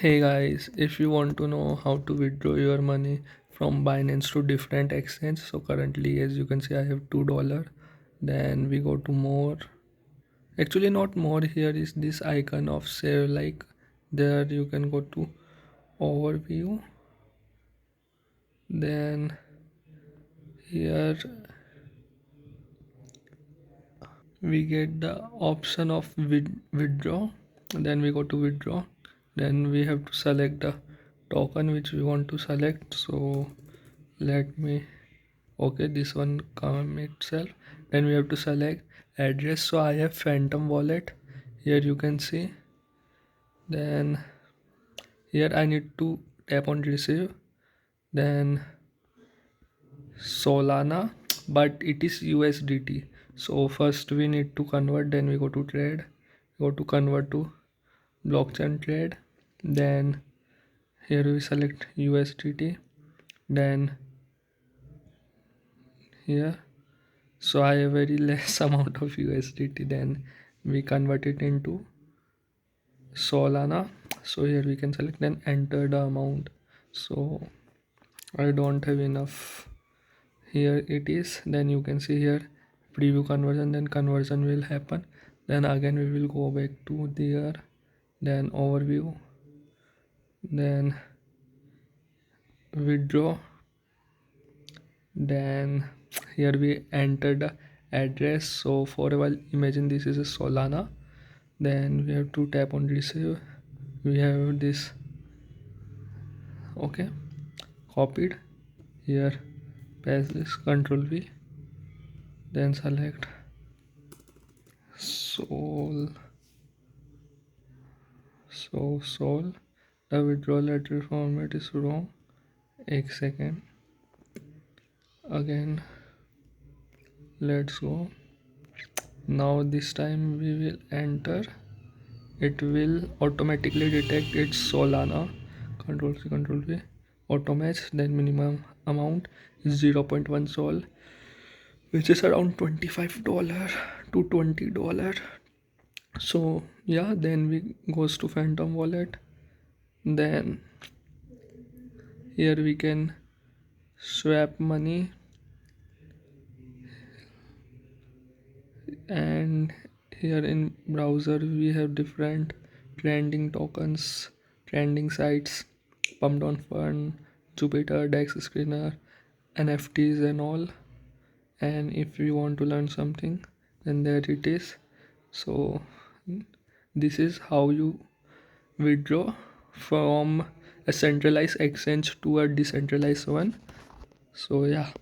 Hey guys, if you want to know how to withdraw your money from Binance to different exchange, so currently as you can see I have $2. Then we go to more. Actually not more, here is this icon of save, like there you can go to overview. Then here we get the option of withdraw. Then we go to withdraw. Then we have to select the token which we want to select. So let me, okay, this one come itself. Then we have to select address. So I have phantom wallet, here you can see. Then here I need to tap on receive. Then Solana, but it is USDT. So first we need to convert. Then we go to trade, go to convert to blockchain trade. Then here we select USDT. Then here, so I have very less amount of USDT. Then we convert it into Solana. So here we can select, then enter the amount. So I don't have enough, here it is. Then you can see here preview conversion, then conversion will happen. Then again we will go back to there, then overview, then withdraw. Then here we enter the address. So for a while, imagine this is a Solana. Then we have to tap on receive. We have this, okay, copied. Here paste this, control V, then select sol. So sol, the withdrawal address format is wrong. एक second, again let's go. Now this time we will enter, it will automatically detect it's Solana. Control C, control V, auto match. Then minimum amount is 0.1 sol, which is around $25 to $20. So yeah, then we goes to phantom wallet. Then here we can swap money, and here in browser we have different trending tokens, trending sites, pump down fund, Jupiter, Dex screener, NFTs and all. And if you want to learn something, then there it is. So this is how you withdraw from a centralized exchange to a decentralized one. So yeah.